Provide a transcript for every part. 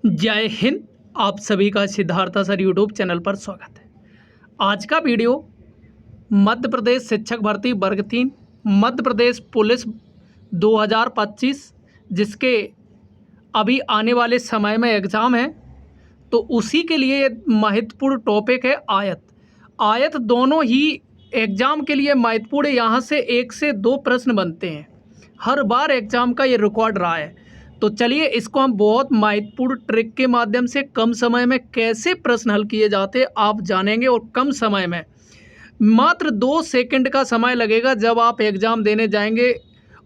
जय हिंद। आप सभी का सिद्धार्थ सर यूट्यूब चैनल पर स्वागत है। आज का वीडियो मध्य प्रदेश शिक्षक भर्ती वर्ग 3 मध्य प्रदेश पुलिस 2025 जिसके अभी आने वाले समय में एग्ज़ाम है, तो उसी के लिए महत्वपूर्ण टॉपिक है आयत दोनों ही एग्ज़ाम के लिए महत्वपूर्ण। यहाँ से 1 से 2 प्रश्न बनते हैं, हर बार एग्ज़ाम का ये रिकॉर्ड रहा है। तो चलिए इसको हम बहुत महत्वपूर्ण ट्रिक के माध्यम से कम समय में कैसे प्रश्न हल किए जाते आप जानेंगे। और कम समय में मात्र 2 सेकंड का समय लगेगा जब आप एग्ज़ाम देने जाएंगे।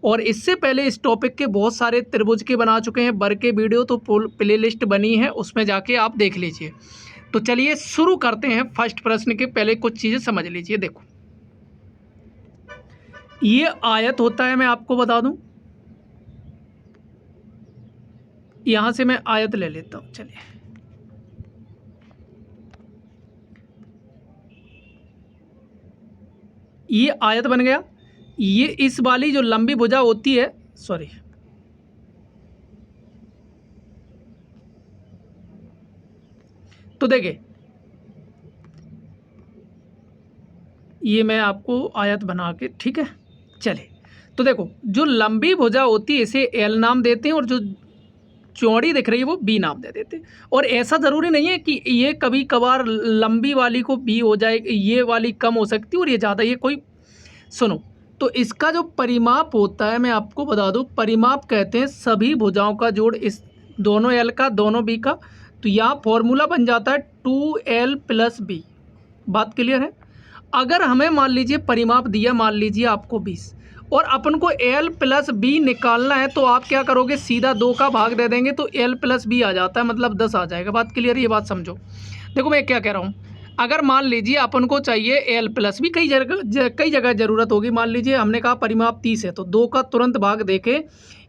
और इससे पहले इस टॉपिक के बहुत सारे त्रिभुज के बना चुके हैं वर्ग के वीडियो, तो प्लेलिस्ट बनी है, उसमें जाके आप देख लीजिए। तो चलिए शुरू करते हैं। फर्स्ट प्रश्न के पहले कुछ चीज़ें समझ लीजिए। देखो, ये आयत होता है, मैं आपको बता दूं, यहां से मैं आयत ले लेता हूं। चलिए, ये आयत बन गया। ये इस वाली जो लंबी भुजा होती है, सॉरी, तो देखिए ये मैं आपको आयत बना के, ठीक है। चलिए, तो देखो जो लंबी भुजा होती है इसे एल नाम देते हैं और जो चौड़ी दिख रही है वो बी नाम दे देते हैं। और ऐसा ज़रूरी नहीं है कि ये कभी कभार लंबी वाली को बी हो जाए, ये वाली कम हो सकती है और ये ज़्यादा, ये कोई, सुनो, तो इसका जो परिमाप होता है मैं आपको बता दूं, परिमाप कहते हैं सभी भुजाओं का जोड़, इस दोनों एल का दोनों बी का। तो यहाँ फॉर्मूला बन जाता है 2l + b। बात क्लियर है। अगर हमें मान लीजिए परिमाप दिया, मान लीजिए आपको 20 और अपन को l + b निकालना है, तो आप क्या करोगे, सीधा 2 का भाग दे देंगे तो l + b आ जाता है, मतलब 10 आ जाएगा। बात क्लियर है, ये बात समझो। देखो मैं क्या कह रहा हूँ, अगर मान लीजिए अपन को चाहिए l + b, कई जगह ज़रूरत होगी। मान लीजिए हमने कहा परिमाप 30 है, तो 2 का तुरंत भाग देके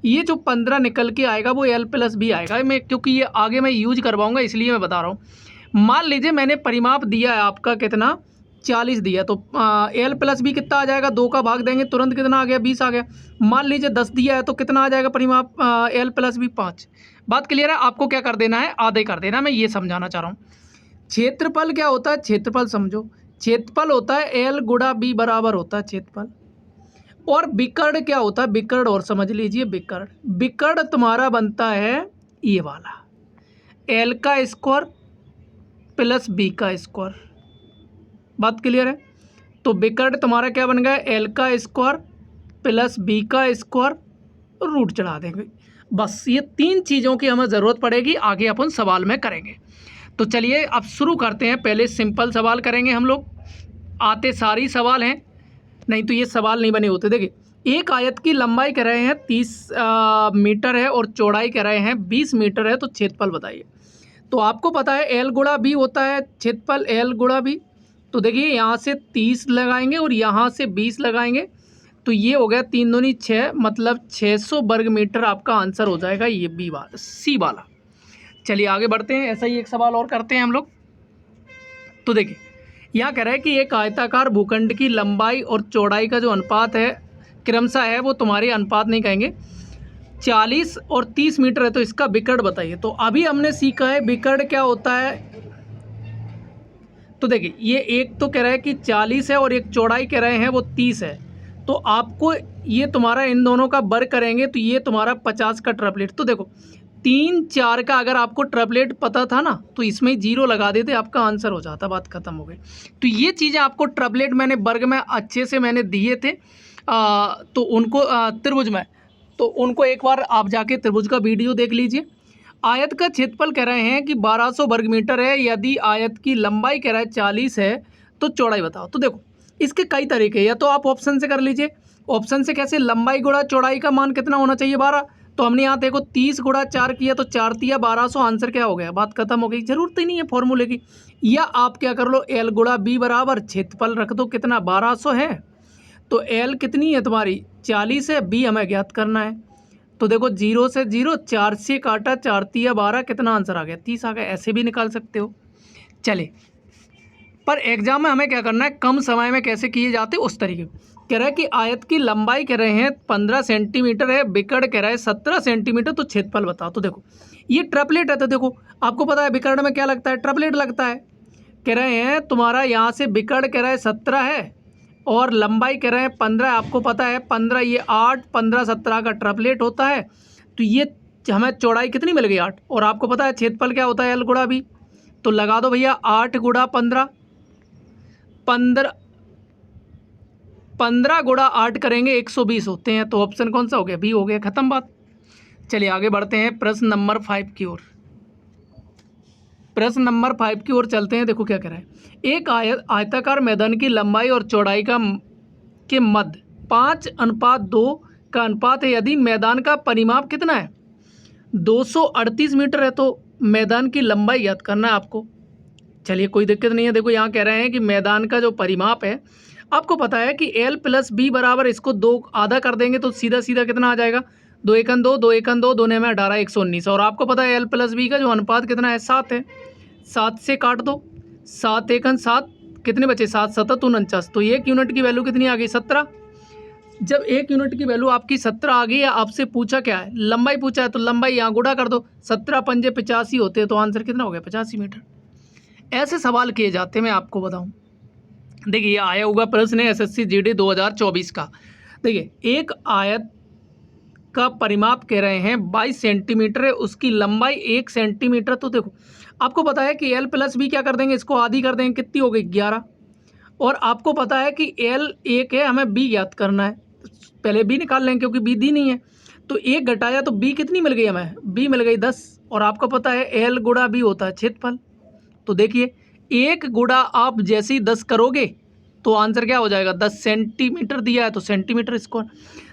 ये जो 15 निकल के आएगा वो l + b आएगा। मैं क्योंकि ये आगे मैं यूज करवाऊँगा इसलिए मैं बता रहा हूँ। मान लीजिए मैंने परिमाप दिया है आपका कितना, 40 दिया, तो l + b कितना आ जाएगा, 2 का भाग देंगे तुरंत कितना आ गया, 20 आ गया। मान लीजिए 10 दिया है तो कितना आ जाएगा परिमाप, l + b 5। बात क्लियर है। आपको क्या कर देना है, आधे कर देना है। मैं ये समझाना चाह रहा हूँ। क्षेत्रफल क्या होता है, क्षेत्रफल समझो, क्षेत्रफल होता है l × b बराबर होता है क्षेत्रफल। और विकर्ण क्या होता है, विकर्ण, और समझ लीजिए विकर्ण तुम्हारा बनता है ये वाला l का स्क्वायर + b का स्क्वायर। बात क्लियर है। तो विकर्ण तुम्हारा क्या बन गया, l का स्क्वायर + b का स्क्वायर, रूट चढ़ा देंगे। बस ये 3 चीज़ों की हमें ज़रूरत पड़ेगी, आगे अपन सवाल में करेंगे। तो चलिए अब शुरू करते हैं। पहले सिंपल सवाल करेंगे हम लोग, आते सारी सवाल हैं, नहीं तो ये सवाल नहीं बने होते। देखिए, एक आयत की लंबाई कह रहे हैं 30 मीटर है और चौड़ाई कह रहे हैं 20 मीटर है, तो क्षेत्रफल बताइए। तो आपको पता है l × b होता है क्षेत्रफल, l × b। तो देखिए यहाँ से 30 लगाएंगे और यहाँ से 20 लगाएंगे, तो ये हो गया 3 दूनी 6, मतलब 600 वर्ग मीटर आपका आंसर हो जाएगा, ये बी वाला, सी वाला। चलिए आगे बढ़ते हैं, ऐसा ही एक सवाल और करते हैं हम लोग। तो देखिए यहाँ कह रहा है कि एक आयताकार भूखंड की लंबाई और चौड़ाई का जो अनुपात है क्रमशः है, वो तुम्हारे अनुपात नहीं कहेंगे, 40 और 30 मीटर है, तो इसका विकर्ण बताइए। तो अभी हमने सीखा है विकर्ण क्या होता है। तो देखिए ये एक तो कह रहा है कि 40 है और एक चौड़ाई कह रहे हैं वो 30 है, तो आपको ये तुम्हारा इन दोनों का वर्ग करेंगे तो ये तुम्हारा 50 का ट्रिपलेट। तो देखो 3 4 का अगर आपको ट्रिपलेट पता था ना, तो इसमें 0 लगा देते, आपका आंसर हो जाता, बात खत्म हो गई। तो ये चीज़ें आपको ट्रिपलेट मैंने वर्ग में अच्छे से मैंने दिए थे, तो उनको त्रिभुज में, तो उनको एक बार आप जाके त्रिभुज का वीडियो देख लीजिए। आयत का क्षेत्रफल कह रहे हैं कि 1200 वर्ग मीटर है, यदि आयत की लंबाई कह रहा है 40 है, तो चौड़ाई बताओ। तो देखो इसके कई तरीके, या तो आप ऑप्शन से कर लीजिए। ऑप्शन से कैसे, लंबाई गुणा चौड़ाई का मान कितना होना चाहिए, 12। तो हमने यहाँ देखो 30 × 4 किया, तो 4 तिया 1200, आंसर क्या हो गया, बात खत्म हो गई, जरूरत ही नहीं है फॉर्मूले की। या आप क्या कर लो, l × b बराबर क्षेत्रफल रख दो, कितना 1200 है, तो l कितनी है तुम्हारी 40 है, b हमें ज्ञात करना है। तो देखो 0 से 0, 4 से काटा, 4 तिया 12, कितना आंसर आ गया, 30 आ गया। ऐसे भी निकाल सकते हो। चले, पर एग्जाम में हमें क्या करना है, कम समय में कैसे किए जाते उस तरीके। कह रहा है कि आयत की लंबाई कह रहे हैं 15 सेंटीमीटर है, विकर्ण कह रहा है 17 सेंटीमीटर, तो क्षेत्रफल बताओ। तो देखो ये ट्रिपलेट है, तो देखो आपको पता है विकर्ण में क्या लगता है, ट्रिपलेट लगता है। कह रहे हैं तुम्हारा यहाँ से विकर्ण कह रहा है 17 है और लंबाई कह रहे हैं 15 है। आपको पता है 15 ये 8 15 17 का ट्रिपलेट होता है। तो ये हमें चौड़ाई कितनी मिल गई 8, और आपको पता है क्षेत्रफल क्या होता है एल गुणा बी। तो लगा दो भैया 8 गुणा 15, 15 गुणा 8 करेंगे 120 होते हैं। तो ऑप्शन कौन सा हो गया, बी हो गया, खत्म बात। चलिए आगे बढ़ते हैं प्रश्न नंबर 5 की ओर। प्रश्न नंबर 5 की ओर चलते हैं। देखो क्या कह रहा है, एक आयताकार मैदान की लंबाई और चौड़ाई के मध्य 5:2 का अनुपात है। यदि मैदान का परिमाप कितना है 238 मीटर है, तो मैदान की लंबाई ज्ञात करना है आपको। चलिए कोई दिक्कत नहीं है। देखो यहाँ कह रहे हैं कि मैदान का जो परिमाप है, आपको पता है कि L + B बराबर, इसको 2 आधा कर देंगे तो सीधा सीधा कितना आ जाएगा, 2 एकन 2, 2 एकन 2, 2 ने में 18, 119। और आपको पता है L + B का जो अनुपात कितना है 7 है। 7 से काट दो, 7 एकन 7, कितने बचे 7 7 49। तो 1 यूनिट की वैल्यू कितनी आ गई 17। जब 1 यूनिट की वैल्यू आपकी 17 आ गई है, आपसे पूछा क्या है, लंबाई पूछा है, तो लंबाई यहाँ गुणा कर दो, 17 पंजे 85 होते हैं, तो आंसर कितना हो गया 85 मीटर। ऐसे सवाल किए जाते हैं, मैं आपको बताऊं। देखिए ये आया हुआ प्रश्न है SSC GD 2024 का। देखिए एक आयत का परिमाप कह रहे हैं 22 सेंटीमीटर है, उसकी लंबाई 1 सेंटीमीटर। तो देखो आपको पता है कि L + B क्या कर देंगे, इसको आधी कर देंगे, कितनी हो गई 11। और आपको पता है कि L 1 है, हमें B ज्ञात करना है। पहले B निकाल लेंगे क्योंकि B दी नहीं है। तो 1 घटाया तो B कितनी मिल गई हमें, B मिल गई 10। और आपको पता है L गुणा B होता है क्षेत्रफल। तो देखिए 1 गुणा आप जैसे ही 10 करोगे तो आंसर क्या हो जाएगा, 10 सेंटीमीटर दिया है तो सेंटीमीटर स्क्वायर।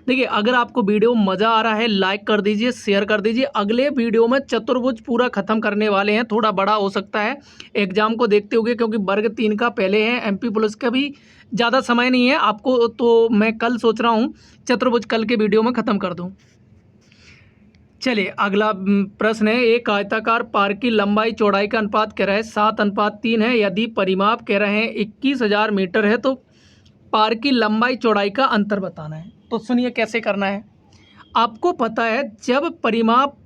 देखिए अगर आपको वीडियो मज़ा आ रहा है लाइक कर दीजिए, शेयर कर दीजिए। अगले वीडियो में चतुर्भुज पूरा ख़त्म करने वाले हैं, थोड़ा बड़ा हो सकता है एग्जाम को देखते हुए, क्योंकि वर्ग 3 का पहले है, MP पुलिस का भी ज़्यादा समय नहीं है आपको। तो मैं कल सोच रहा हूँ चतुर्भुज कल के वीडियो में ख़त्म कर दूँ। चलिए अगला प्रश्न है, एक आयताकार पार्क की लंबाई चौड़ाई का अनुपात कह रहा है 7:3 है। यदि परिमाप कह रहे हैं 21,000 मीटर है, तो पार्क की लंबाई चौड़ाई का अंतर बताना है। तो सुनिए कैसे करना है। आपको पता है जब परिमाप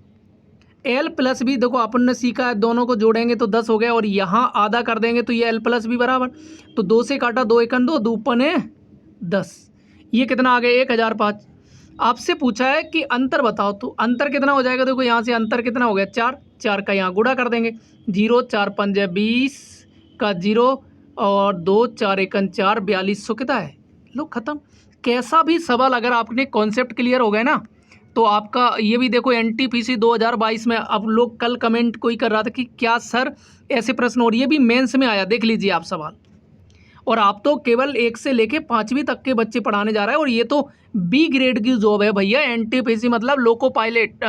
L + B, देखो अपन ने सीखा है दोनों को जोड़ेंगे तो 10 हो गया, और यहाँ आधा कर देंगे तो ये L + B बराबर, तो 2 से काटा 2 एकन 2, 2 पने 10, ये कितना आ गया 1005। आपसे पूछा है कि अंतर बताओ, तो अंतर कितना हो जाएगा। देखो यहाँ से अंतर कितना हो गया 4, 4 का यहाँ गुणा कर देंगे, 0 4 5 20 का 0 और 2 4 एकन 4, 4200 कितना है। लो खत्म। कैसा भी सवाल अगर आपने कॉन्सेप्ट क्लियर हो गए ना, तो आपका ये भी देखो NTPC 2022 में, अब लोग कल कमेंट कोई कर रहा था कि क्या सर ऐसे प्रश्न, और ये भी मेंस में आया, देख लीजिए आप सवाल। और आप तो केवल 1 से लेके 5वीं तक के बच्चे पढ़ाने जा रहे हैं, और ये तो B ग्रेड की जॉब है भैया। NTPC मतलब लोको पायलट,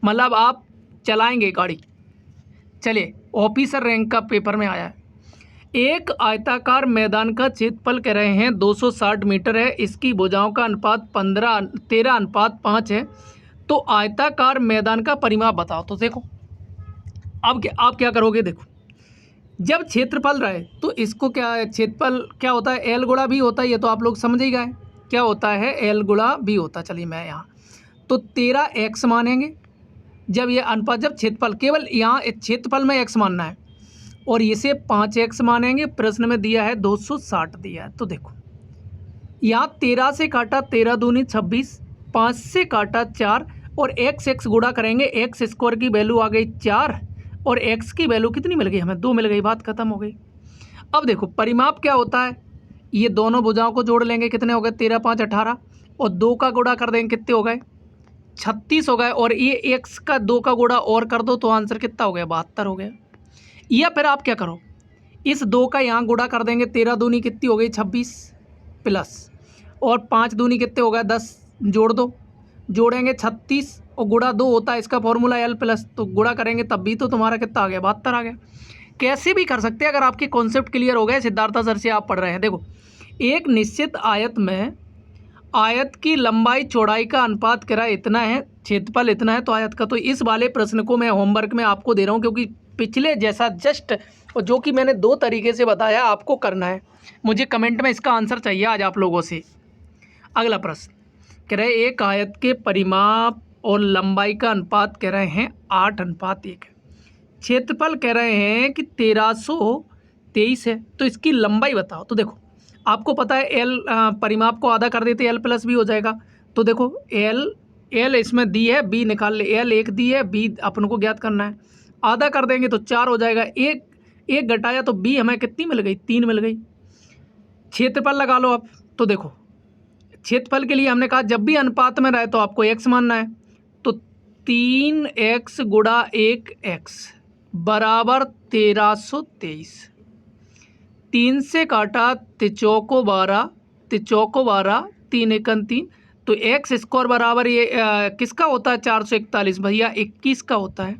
मतलब आप चलाएंगे गाड़ी। चलिए ऑफिसर रैंक का पेपर में आया है। एक आयताकार मैदान का क्षेत्रफल कह रहे हैं 260 मीटर है, इसकी भुजाओं का अनुपात 13:5 है। तो आयताकार मैदान का परिमाप बताओ। तो देखो अब आप क्या करोगे, देखो जब क्षेत्रफल रहे तो इसको क्या है, क्षेत्रफल क्या होता है L गुणा B होता है, ये तो आप लोग समझ ही गए क्या होता है, L गुणा B होता है। चलिए मैं यहाँ तो 13x मानेंगे जब ये अनुपात, जब क्षेत्रफल, केवल यहाँ क्षेत्रफल में x मानना है, और इसे 5x मानेंगे। प्रश्न में दिया है 260 दिया है। तो देखो यहाँ 13 से काटा 13 दूनी 26, 5 से काटा 4, और x गुणा करेंगे, x स्क्वायर की वैल्यू आ गई 4, और x की वैल्यू कितनी मिल गई हमें, 2 मिल गई, बात खत्म हो गई। अब देखो परिमाप क्या होता है, ये दोनों भुजाओं को जोड़ लेंगे, कितने हो गए 13 5 18, और 2 का गुणा कर देंगे, कितने हो गए 36 हो गए, और ये x का 2 का गुणा और कर दो तो आंसर कितना हो गया 72 हो गया। या फिर आप क्या करो, इस 2 का यहाँ गुणा कर देंगे, 13 दूनी कितनी हो गई 26 प्लस, और 5 दूनी कितने हो गए 10, जोड़ दो, जोड़ेंगे 36, और गुणा 2 होता है इसका फॉर्मूला L+, तो गुणा करेंगे तब भी तो तुम्हारा कितना आ गया 72 आ गया। कैसे भी कर सकते हैं अगर आपके कॉन्सेप्ट क्लियर हो गए। सिद्धार्था सर से आप पढ़ रहे हैं। देखो एक निश्चित आयत में आयत की लंबाई चौड़ाई का अनुपात कह रहा है इतना है, क्षेत्रफल इतना है, तो आयत का, तो इस वाले प्रश्न को मैं होमवर्क में आपको दे रहा हूँ, क्योंकि पिछले जैसा जस्ट जो कि मैंने 2 तरीके से बताया आपको करना है। मुझे कमेंट में इसका आंसर चाहिए आज आप लोगों से। अगला प्रश्न कह रहे एक आयत के परिमाप और लंबाई का अनुपात कह रहे हैं 8:1 है। क्षेत्रफल कह रहे हैं कि 1323 है, तो इसकी लंबाई बताओ। तो देखो आपको पता है एल परिमाप को आधा कर देते एल प्लस बी हो जाएगा। तो देखो एल इसमें दी है, बी निकाल ले, एल 1 दी है, बी अपन को ज्ञात करना है। आधा कर देंगे तो 4 हो जाएगा, एक घटाया तो बी हमें कितनी मिल गई, 3 मिल गई। क्षेत्रफल लगा लो अब। तो देखो क्षेत्रफल के लिए हमने कहा जब भी अनुपात में रहे तो आपको x मानना है। तो 3x गुणा 1x बराबर 1323। 3 से काटा तिचौको 12, 3 एकन 3, तो एक्स स्क्वायर बराबर ये किसका होता है 441 भैया 21 का होता है।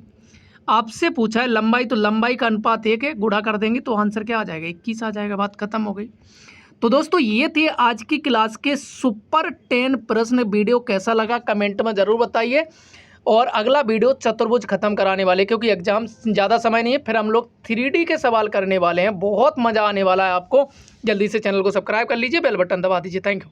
आपसे पूछा है लंबाई, तो लंबाई का अनुपात 1 है, गुणा कर देंगे तो आंसर क्या आ जाएगा 21 आ जाएगा। बात खत्म हो गई। तो दोस्तों ये थे आज की क्लास के सुपर 10 प्रश्न। वीडियो कैसा लगा कमेंट में ज़रूर बताइए। और अगला वीडियो चतुर्भुज खत्म कराने वाले, क्योंकि एग्जाम ज़्यादा समय नहीं है, फिर हम लोग 3D के सवाल करने वाले हैं। बहुत मज़ा आने वाला है आपको। जल्दी से चैनल को सब्सक्राइब कर लीजिए, बेल बटन दबा दीजिए। Thank you.